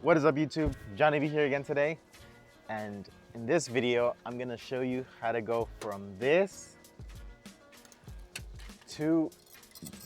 What is up YouTube? Johnny B here again today, and in this video I'm gonna show you how to go from this to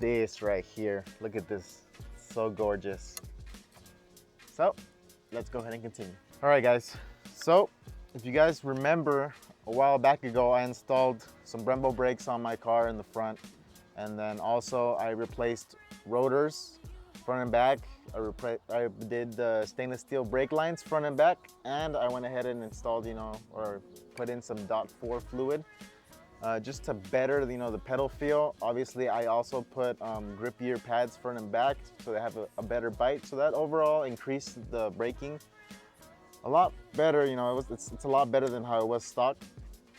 this right here. Look at this, so gorgeous. So let's go ahead and continue. All right guys, so if you guys remember, a while back ago I installed some Brembo brakes on my car in the front, and then also I replaced rotors front and back. I did the stainless steel brake lines front and back, and I went ahead and installed, or put in some .4 fluid just to better, the pedal feel. Obviously, I also put grippier pads front and back so they have a better bite. So that overall increased the braking a lot better. It's a lot better than how it was stock.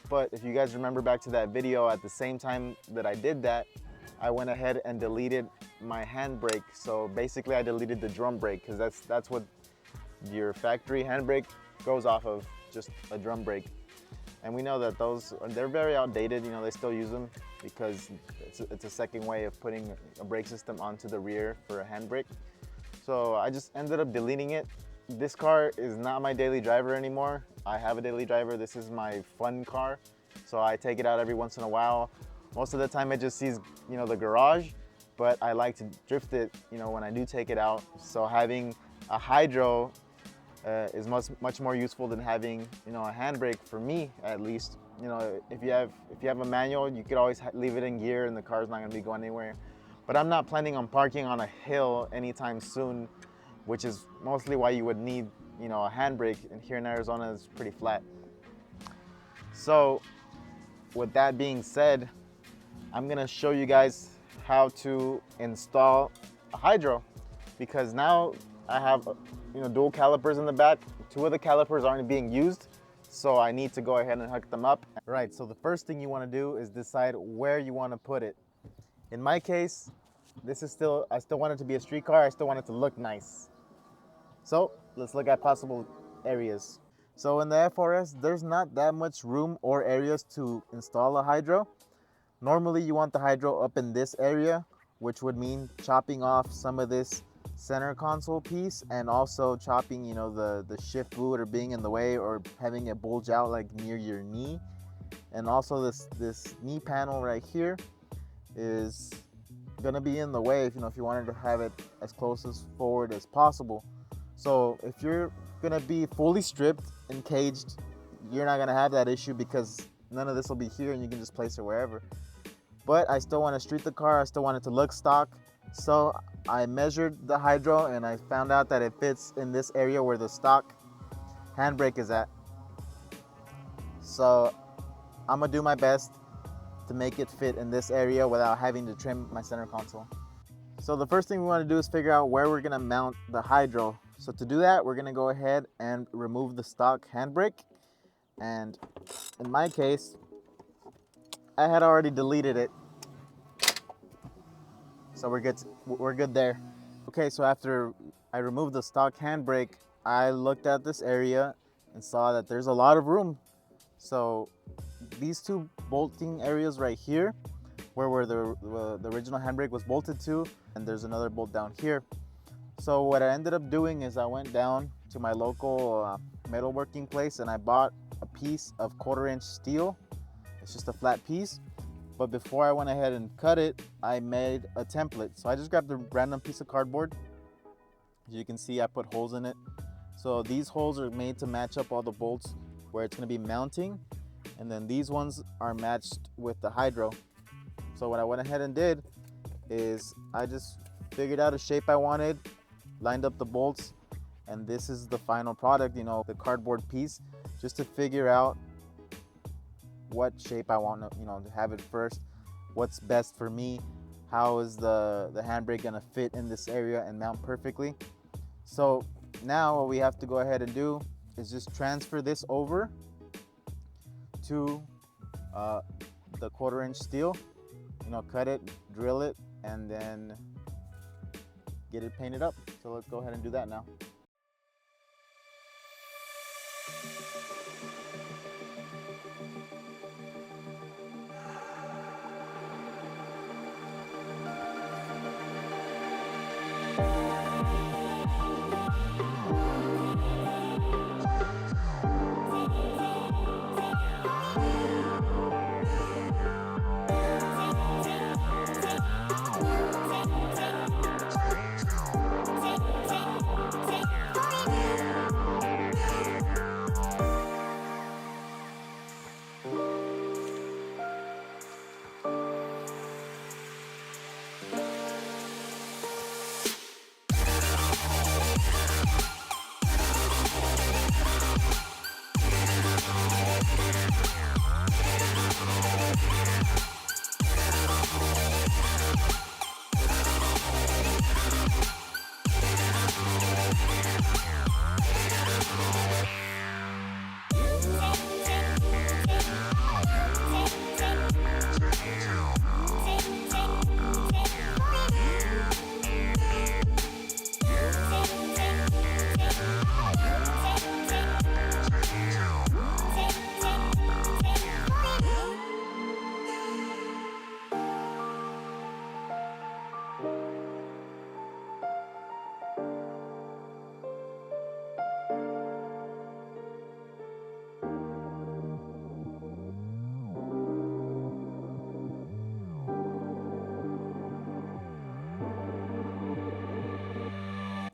But if you guys remember back to that video, at the same time that I did that, I went ahead and deleted my handbrake. So basically I deleted the drum brake, because that's what your factory handbrake goes off of, just a drum brake. And we know that they're very outdated. They still use them because it's a second way of putting a brake system onto the rear for a handbrake. So I just ended up deleting it. This car is not my daily driver anymore. I have a daily driver. This is my fun car, so I take it out every once in a while. Most of the time it just sees, the garage, but I like to drift it, when I do take it out. So having a hydro is much more useful than having, a handbrake, for me at least. If you have a manual, you could always leave it in gear and the car's not gonna be going anywhere. But I'm not planning on parking on a hill anytime soon, which is mostly why you would need, a handbrake. And here in Arizona, it's pretty flat. So with that being said, I'm gonna show you guys how to install a hydro, because now I have, dual calipers in the back. 2 of the calipers aren't being used, so I need to go ahead and hook them up. Right, so the first thing you wanna do is decide where you wanna put it. In my case, I still want it to be a street car. I still want it to look nice. So let's look at possible areas. So in the FRS, there's not that much room or areas to install a hydro. Normally you want the hydro up in this area, which would mean chopping off some of this center console piece, and also chopping, the shift boot, or being in the way, or having it bulge out like near your knee. And also this knee panel right here is gonna be in the way if you wanted to have it as close as forward as possible. So if you're gonna be fully stripped and caged, you're not gonna have that issue, because none of this will be here and you can just place it wherever. But I still want to street the car. I still want it to look stock. So I measured the hydro and I found out that it fits in this area where the stock handbrake is at. So I'm gonna do my best to make it fit in this area without having to trim my center console. So the first thing we want to do is figure out where we're gonna mount the hydro. So to do that, we're gonna go ahead and remove the stock handbrake. And in my case, I had already deleted it, so we're good there. Okay, so after I removed the stock handbrake, I looked at this area and saw that there's a lot of room. So these 2 bolting areas right here, where the original handbrake was bolted to, and there's another bolt down here. So what I ended up doing is I went down to my local metalworking place and I bought a piece of 1/4-inch steel. It's just a flat piece. But before I went ahead and cut it, I made a template. So I just grabbed a random piece of cardboard. As you can see, I put holes in it. So these holes are made to match up all the bolts where it's gonna be mounting. And then these ones are matched with the hydro. So what I went ahead and did is I just figured out a shape I wanted, lined up the bolts, and this is the final product, the cardboard piece, just to figure out what shape I want to have it first, what's best for me, how is the handbrake gonna fit in this area and mount perfectly. So now what we have to go ahead and do is just transfer this over to the 1/4-inch steel, cut it, drill it, and then get it painted up. So let's go ahead and do that now.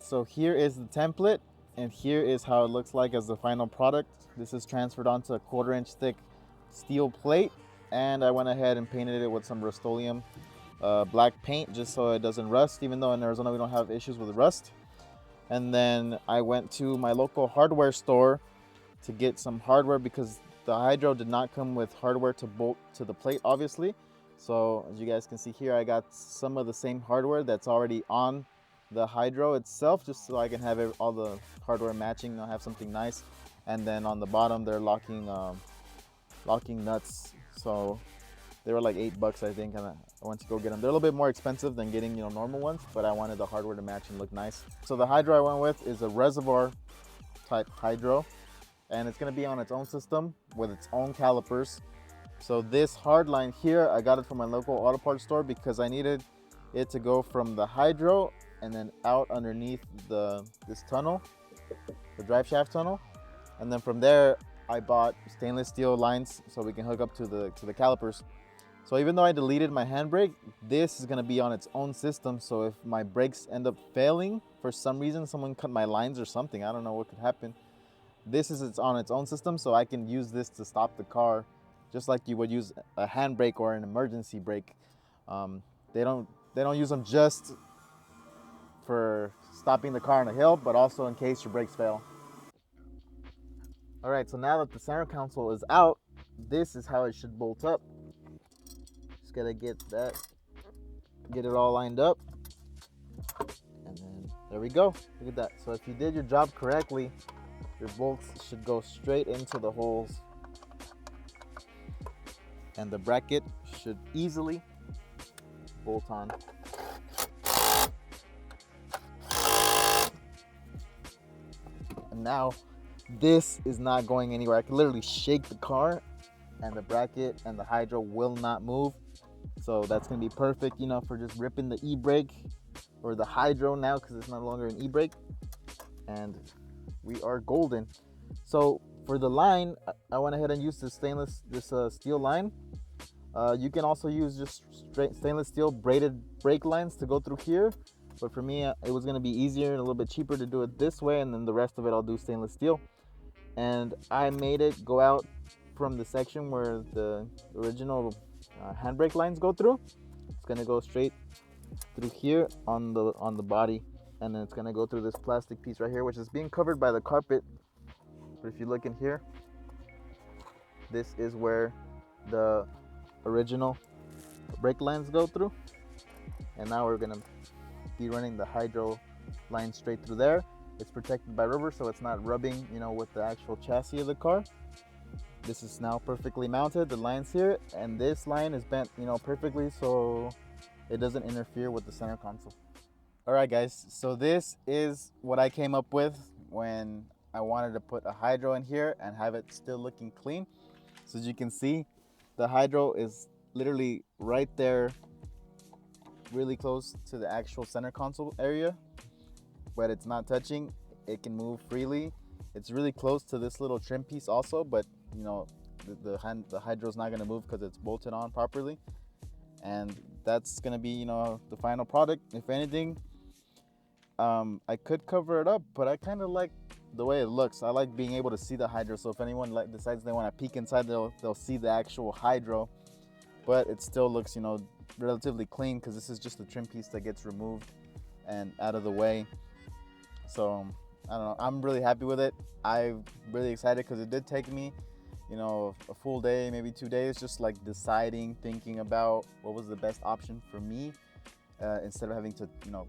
so here is the template, and here is how it looks like as the final product. This is transferred onto a 1/4 inch thick steel plate, and I went ahead and painted it with some Rust-Oleum black paint just so it doesn't rust, even though in Arizona we don't have issues with rust. And then I went to my local hardware store to get some hardware because the hydro did not come with hardware to bolt to the plate, obviously. So as you guys can see here, I got some of the same hardware that's already on the hydro itself, just so I can have all the hardware matching. I'll have something nice. And then on the bottom, they're locking nuts. So they were like $8, I think, and I went to go get them. They're a little bit more expensive than getting, you know, normal ones, but I wanted the hardware to match and look nice. So the hydro I went with is a reservoir type hydro, and it's gonna be on its own system with its own calipers. So this hard line here, I got it from my local auto parts store because I needed it to go from the hydro and then out underneath this tunnel, the drive shaft tunnel. And then from there, I bought stainless steel lines so we can hook up to the calipers. So even though I deleted my handbrake, this is gonna be on its own system. So if my brakes end up failing for some reason, someone cut my lines or something, I don't know what could happen. This is on its own system, so I can use this to stop the car, just like you would use a handbrake or an emergency brake. They don't use them just for stopping the car on a hill, but also in case your brakes fail. All right, so now that the center console is out, this is how it should bolt up. Just gotta get it all lined up, and then there we go. Look at that. So if you did your job correctly, your bolts should go straight into the holes, and the bracket should easily bolt on. And now this is not going anywhere. I can literally shake the car and the bracket and the hydro will not move. So that's gonna be perfect, you know, for just ripping the e-brake or the hydro now, because it's no longer an e-brake. And we are golden. So for the line, I went ahead and used this steel line. You can also use just straight stainless steel braided brake lines to go through here. But for me, it was gonna be easier and a little bit cheaper to do it this way, and then the rest of it I'll do stainless steel. And I made it go out from the section where the original handbrake lines go through. It's gonna go straight through here on the body, and then it's gonna go through this plastic piece right here, which is being covered by the carpet. But if you look in here, this is where the original brake lines go through, and now we're gonna be running the hydro line straight through there. It's protected by rubber, so it's not rubbing, you know, with the actual chassis of the car. This is now perfectly mounted, the line's here, and this line is bent, you know, perfectly so it doesn't interfere with the center console. All right, guys, so this is what I came up with when I wanted to put a hydro in here and have it still looking clean. So as you can see, the hydro is literally right there, really close to the actual center console area, but it's not touching. It can move freely. It's really close to this little trim piece also, but you know, the hydro's not gonna move because it's bolted on properly. And that's gonna be, you know, the final product. If anything, I could cover it up, but I kind of like the way it looks. I like being able to see the hydro, so if anyone decides they want to peek inside, they'll see the actual hydro. But it still looks, you know, relatively clean because this is just a trim piece that gets removed and out of the way. So I don't know, I'm really happy with it. I'm really excited because it did take me, you know, a full day, maybe 2 days, just like deciding, thinking about what was the best option for me, instead of having to, you know,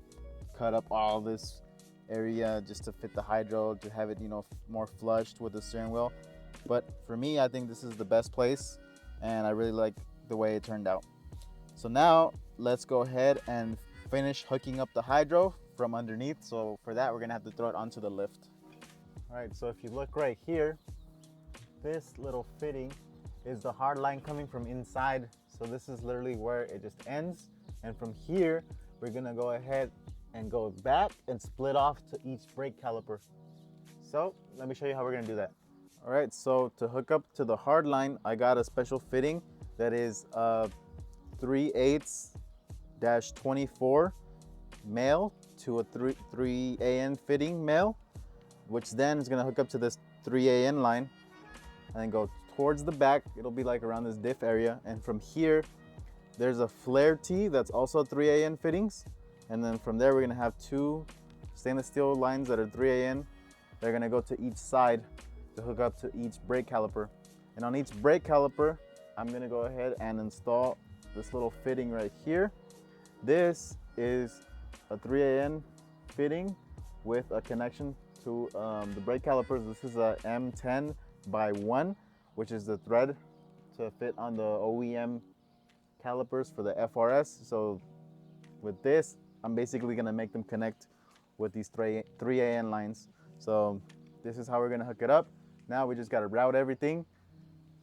cut up all this area just to fit the hydro, to have it, you know, more flushed with the steering wheel. But for me, I think this is the best place, and I really like the way it turned out. So now let's go ahead and finish hooking up the hydro from underneath. So for that, we're gonna have to throw it onto the lift. All right, so if you look right here, this little fitting is the hard line coming from inside. So this is literally where it just ends. And from here, we're gonna go ahead and go back and split off to each brake caliper. So let me show you how we're gonna do that. All right, so to hook up to the hard line, I got a special fitting that is 3/8-24 male to a 3AN fitting male, which then is gonna hook up to this 3AN line and then go towards the back. It'll be like around this diff area. And from here, there's a flare tee that's also 3AN fittings. And then from there, we're gonna have two stainless steel lines that are 3AN. They're gonna go to each side to hook up to each brake caliper. And on each brake caliper, I'm gonna go ahead and install this little fitting right here. This is a 3AN fitting with a connection to the brake calipers. This is a M10 by 1, which is the thread to fit on the OEM calipers for the FRS. So with this, I'm basically gonna make them connect with these 3AN lines. So this is how we're gonna hook it up. Now we just gotta route everything.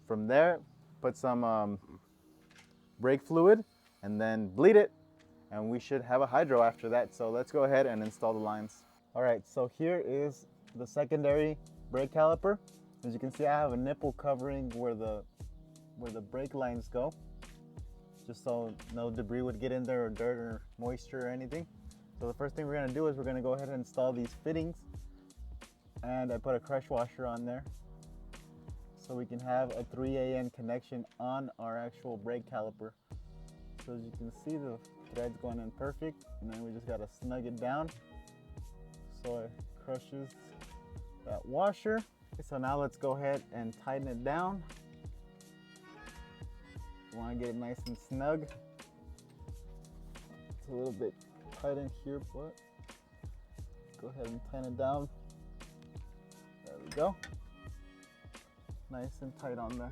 From there, put some brake fluid and then bleed it, and we should have a hydro after that. So let's go ahead and install the lines. All right, so here is the secondary brake caliper. As you can see, I have a nipple covering where the brake lines go, just so no debris would get in there, or dirt or moisture or anything. So the first thing we're gonna do is we're gonna go ahead and install these fittings, and I put a crush washer on there so we can have a 3AN connection on our actual brake caliper. So as you can see, the thread's going in perfect, and then we just gotta snug it down so it crushes that washer. So now let's go ahead and tighten it down. You wanna get it nice and snug. It's a little bit tight in here, but go ahead and tighten it down. There we go. Nice and tight on there.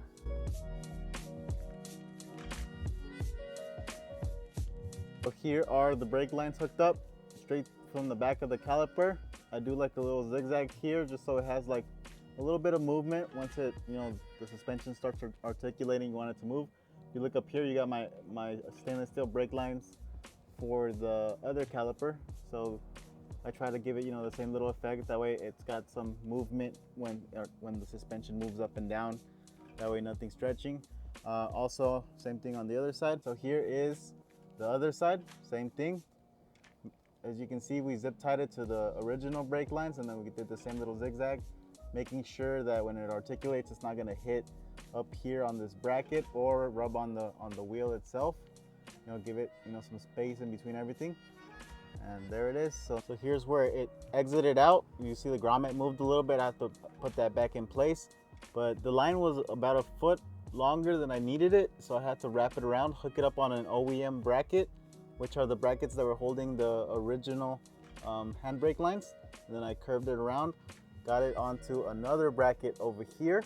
So here are the brake lines hooked up straight from the back of the caliper. I do like the little zigzag here just so it has like a little bit of movement. Once it, the suspension starts articulating, you want it to move. If you look up here, you got my stainless steel brake lines for the other caliper. So I try to give it, the same little effect. That way it's got some movement when the suspension moves up and down. That way nothing's stretching. Also, same thing on the other side. So here is the other side, same thing. As you can see, we zip tied it to the original brake lines, and then we did the same little zigzag, making sure that when it articulates, it's not gonna hit up here on this bracket or rub on the wheel itself. Give it, some space in between everything. And there it is. So here's where it exited out. You see the grommet moved a little bit. I have to put that back in place. But the line was about a foot longer than I needed it, so I had to wrap it around, hook it up on an OEM bracket, which are the brackets that were holding the original handbrake lines. And then I curved it around, got it onto another bracket over here,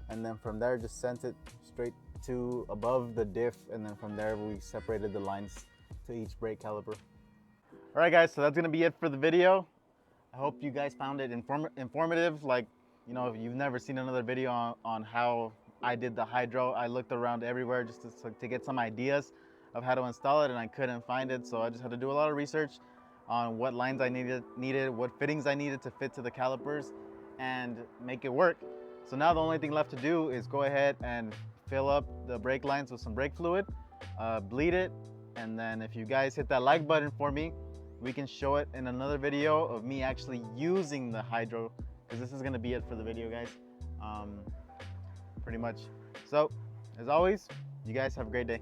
and then from there just sent it straight to above the diff, and then from there we separated the lines to each brake caliper. All right guys, so that's gonna be it for the video. I hope you guys found it informative. Like, if you've never seen another video on how I did the hydro, I looked around everywhere just to get some ideas of how to install it, and I couldn't find it. So I just had to do a lot of research on what lines I needed, what fittings I needed to fit to the calipers and make it work. So now the only thing left to do is go ahead and fill up the brake lines with some brake fluid, bleed it, and then if you guys hit that like button for me, we can show it in another video of me actually using the hydro, because this is gonna be it for the video, guys. Pretty much. So, as always, you guys have a great day.